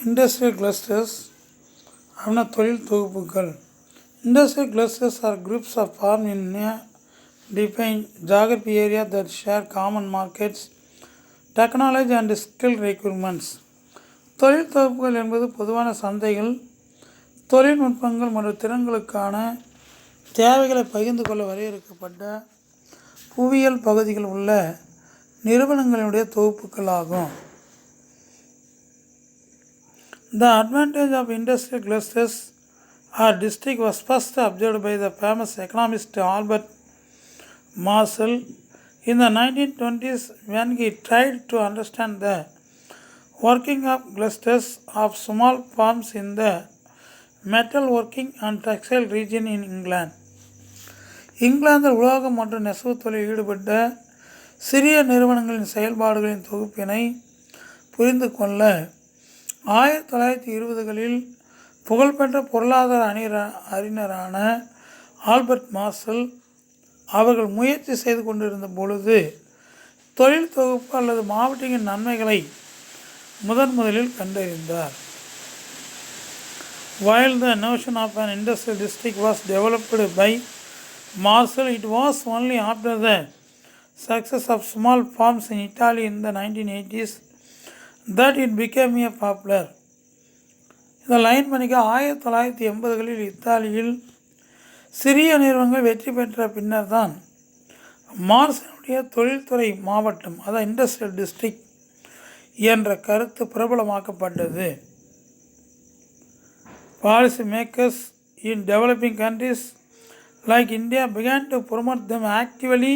Industrial clusters அப்படின்னா தொழில் தொகுப்புகள். Industrial clusters are groups of firm in defined geography area that share common markets, technology and skill requirements. தொழில் தொகுப்புகள் என்பது பொதுவான சந்தைகள், தொழில்நுட்பங்கள் மற்றும் திறன்களுக்கான தேவைகளை பகிர்ந்து கொள்ள வரையறுக்கப்பட்ட புவியியல் பகுதிகள் உள்ள நிறுவனங்களுடைய தொகுப்புகள் ஆகும். The advantage of industrial clusters or district was first observed by the famous economist Albert Marshall in the 1920s when he tried to understand the working of clusters of small farms in the metalworking and textile region in England. இங்கிலாந்தில் உலோகம் மற்றும் நெசவு தொழிலில் ஈடுபட்ட சிறிய நிறுவனங்களின் செயல்பாடுகளின் தொகுப்பினை புரிந்து கொள்ள 1920களில் புகழ்பெற்ற பொருளாதார அறிஞரான ஆல்பர்ட் மார்ஷல் அவர்கள் முயற்சி செய்து கொண்டிருந்த பொழுது தொழில் தொகுப்பு அல்லது மாவட்டத்தின் நன்மைகளை முதலில் கண்டறிந்தார். While the notion of an industrial district was developed by Marshall, it was only after the success of small farms in Italy in the 1980s that it became a popular. இந்த லைன் பண்ணிக்க 1980களில் இத்தாலியில் சிறிய நிறுவனங்கள் வெற்றி பெற்ற பின்னர் தான் மார்ஷலுடைய தொழில்துறை மாவட்டம், அதாவது இண்டஸ்ட்ரியல் டிஸ்ட்ரிக்ட் என்ற கருத்து பிரபலமாக்கப்பட்டது. Policy makers in developing countries like India began to promote them actively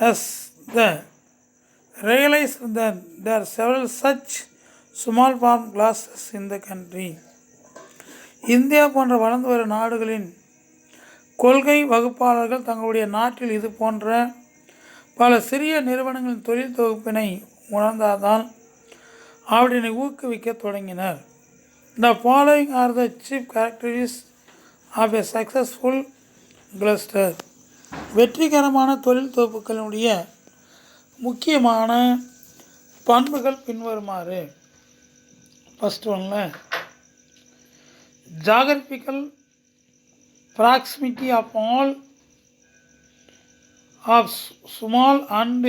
as they realized that there are several such small farm clusters in the country. India போன்ற வளர்ந்து வரும் நாடுகளின் கொள்கை வகுப்பாளர்கள் தங்களுடைய நாட்டில் இது போன்ற பல சிறிய நிறுவனங்களின் தொழில் தொகுப்பினை உணர்ந்தால்தான் அவற்றினை ஊக்குவிக்க தொடங்கினர். The following are the chief characteristics of a successful cluster. வெற்றிகரமான தொழில் தொகுப்புகளுடைய முக்கியமான பண்புகள் பின்வருமாறு. ஃபர்ஸ்ட் ஒன்றில் geographical proximity of all of small and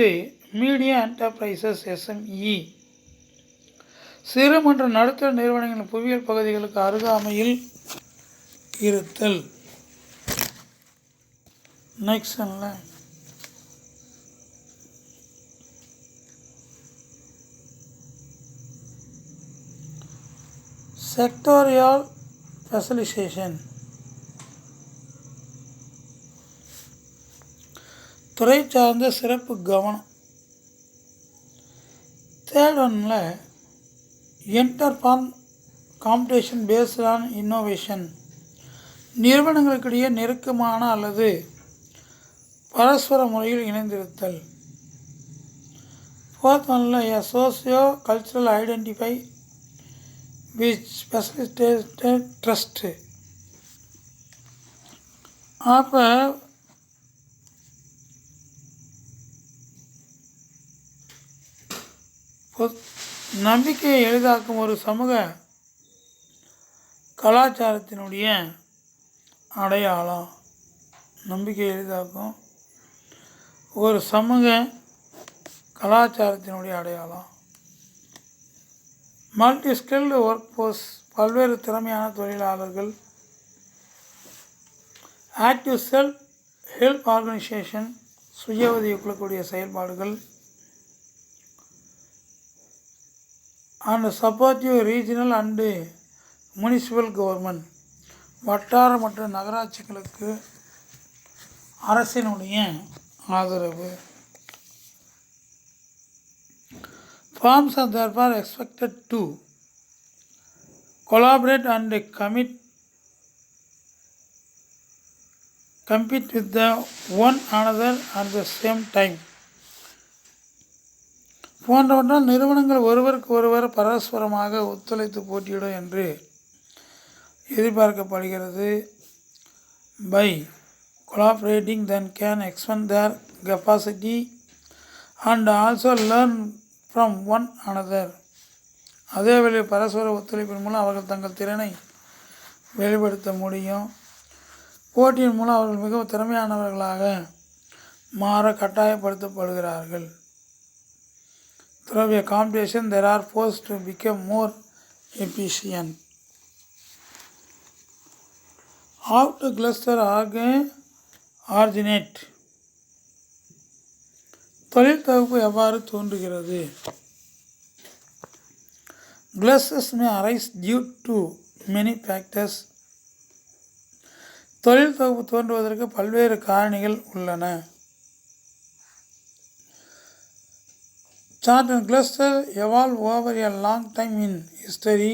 medium enterprises SME. சிறு மற்றும் நடுத்தர நிறுவனங்களின் புவியியல் பகுதிகளுக்கு அருகாமையில் இருத்தல். நெக்ஸ்ட் செக்டோரியல் ஸ்பெஷலைசேஷன், துறை சார்ந்த சிறப்பு கவனம். தேர்ட் ஒன்னில் interfirm competition based on innovation, நிறுவனங்களுக்கிடையே நெருக்கமான அல்லது பரஸ்பர முறையில் இணைந்திருத்தல். ஃபோர்த் ஒன்னில் a socio cultural identify which specialised trust. அப்போ நம்பிக்கையை எளிதாக்கும் ஒரு சமூக கலாச்சாரத்தினுடைய அடையாளம். நம்பிக்கையை எளிதாக்கும் ஒரு சமூக கலாச்சாரத்தினுடைய அடையாளம். மல்டி ஸ்கில்டு ஒர்க் ஃபோர்ஸ், பல்வேறு திறமையான தொழிலாளர்கள். ஆக்டிவ் செல்ஃப் ஹெல்ப் ஆர்கனைசேஷன், சுய உதவி குழுக்கூடிய செயல்பாடுகள். And supportive regional and municipal government, வட்டார மற்றும் நகராட்சிகளுக்கு அரசினுடைய ஆதரவு. Firms are therefore expected to collaborate and compete with the one another at the same time. போன்றவற்றால் நிறுவனங்கள் ஒருவருக்கு ஒருவர் பரஸ்பரமாக ஒத்துழைத்து போட்டியிடும் என்று எதிர்பார்க்கப்படுகிறது. By collaborating, then can expand their capacity and also learn from one another. அதேவேளை பரஸ்பர ஒத்துழைப்பின் மூலம் அவர்கள் தங்கள் திறனை வெளிப்படுத்த முடியும். போட்டியின் மூலம் அவர்கள் மிகவும் திறமையானவர்களாக மாற கட்டாயப்படுத்தப்படுகிறார்கள். Through a competition, they are forced to become more efficient. How to cluster originate? தொழில் தொகுப்பு எவ்வாறு தோன்றுகிறது? Clusters may arise due to many factors. தொழில் தொகுப்பு தோன்றுவதற்கு பல்வேறு காரணிகள் உள்ளன. Certain clusters evolve over a long time in history.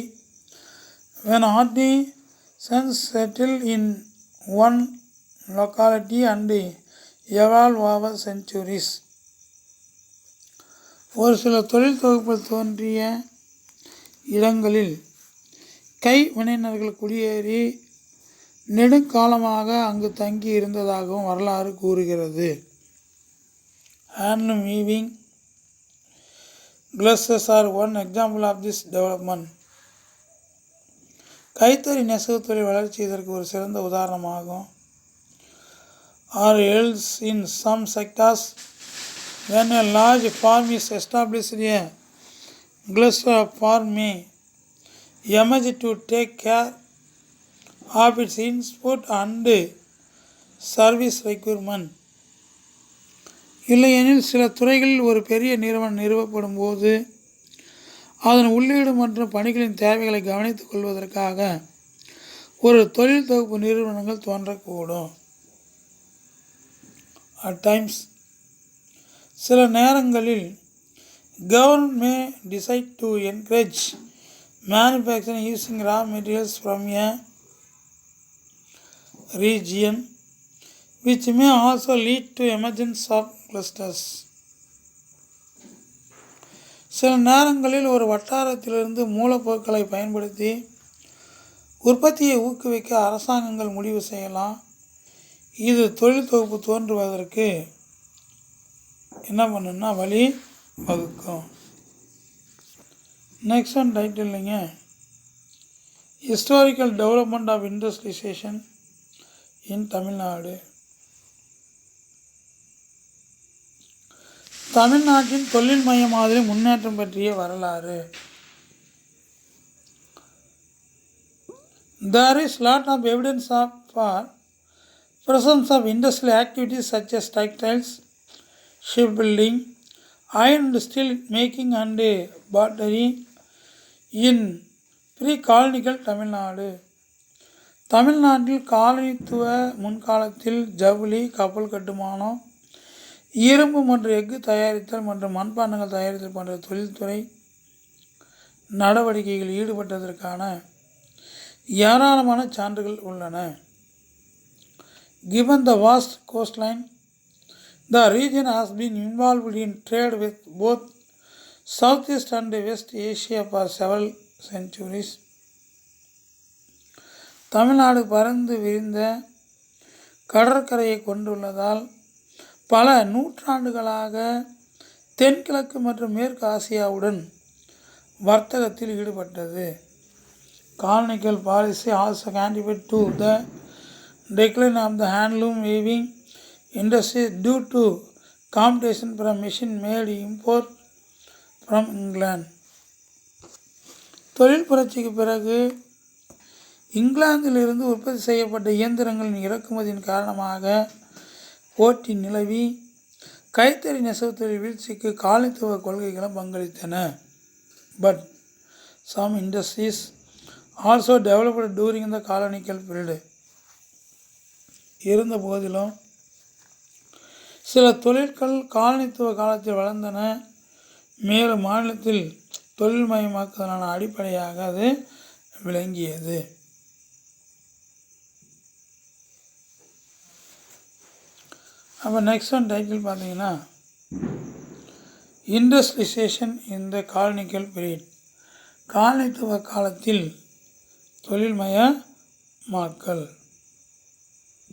When artisans settle in one locality and evolve over centuries. ஒரு சில தொழில் தொகுப்புகள் தோன்றிய இடங்களில் கைவினைஞர்கள் குடியேறி நெடுங்காலமாக அங்கு தங்கி இருந்ததாகவும் வரலாறு கூறுகிறது. Handloom weaving clusters are one example of this development. கைத்தறி நெசவு தொழில் வளர்ச்சி இதற்கு ஒரு சிறந்த உதாரணமாகும். Or else in some sectors, when a large farm is established, a cluster of farm may emerge to take care of its input and service requirement. இல்லையெனில் சில துறைகளில் ஒரு பெரிய நிறுவனம் நிறுவப்படும் போது அதன் உள்ளீடு மற்றும் பணிகளின் தேவைகளை கவனித்துக் கொள்வதற்காக ஒரு தொழில் தொகுப்பு நிறுவனங்கள் தோன்றக்கூடும். At times, சில நேரங்களில் government may decide to encourage manufacturing using raw materials from a region, which may also lead to emergence of clusters. சில நேரங்களில் ஒரு வட்டாரத்திலிருந்து மூலப்பொருட்களை பயன்படுத்தி உற்பத்தியை ஊக்குவிக்க அரசாங்கங்கள் முடிவு செய்யலாம். இது தொழில் தொகுப்பு தோன்றுவதற்கு என்ன பண்ணுன்னா வழி வகுக்கும். நெக்ஸ்ட் ஒன் டைட்டில் இல்லைங்க, ஹிஸ்டாரிக்கல் டெவலப்மெண்ட் ஆஃப் இண்டஸ்ட்ரியலைசேஷன் இன் தமிழ்நாடு. தமிழ்நாட்டின் தொழில் மையமாதலின் முன்னேற்றம் பற்றிய வரலாறு. There is lot of evidence for presence of industrial activities such as textiles, shipbuilding, iron and steel making and pottery in pre-colonial Tamil Nadu. தமிழ்நாட்டில் காலனித்துவ முன்காலத்தில் ஜவுளி, கப்பல் கட்டுமானம், இரும்பு மற்றும் எஃகு தயாரித்தல் மற்றும் மண்பாண்டங்கள் தயாரித்தல் போன்ற தொழில்துறை நடவடிக்கைகளில் ஈடுபட்டதற்கான ஏராளமான சான்றுகள் உள்ளன. Given the vast coastline, the region has been involved in trade with both Southeast and West Asia for several centuries. Tamil Nadu பரந்து விரிந்த கடற்கரையை கொண்டுள்ளதால் பல நூற்றாண்டுகளாக தென்கிழக்கு மற்றும் மேற்கு ஆசியாவுடன் வர்த்தகத்தில் ஈடுபட்டது. Colonial policy also contributed to the decline of the handloom weaving industry due to competition from machine-made import from England. தொழில் புரட்சிக்கு பிறகு இங்கிலாந்திலிருந்து உற்பத்தி செய்யப்பட்ட இயந்திரங்களின் இறக்குமதியின் காரணமாக போட்டி நிலவி கைத்தறி நெசவு தொழில் வீழ்ச்சிக்கு காலனித்துவ கொள்கைகளும் பங்களித்தன. But some industries also developed during the colonial period. இருந்த போதிலும் சில தொழில்கள் காலனித்துவ காலத்தில் வளர்ந்தன. மேலும் மாநிலத்தில் தொழில்மயமாக்குதலான அடிப்படையாக அது விளங்கியது. அப்போ நெக்ஸ்ட் ஒன் டைட்டில் பார்த்தீங்கன்னா இண்டஸ்ட்ரியலைசேஷன் இன் த காலனிக்கல் பீரியட். காலனித்துவ காலத்தில் தொழில்மயமாக்கல்.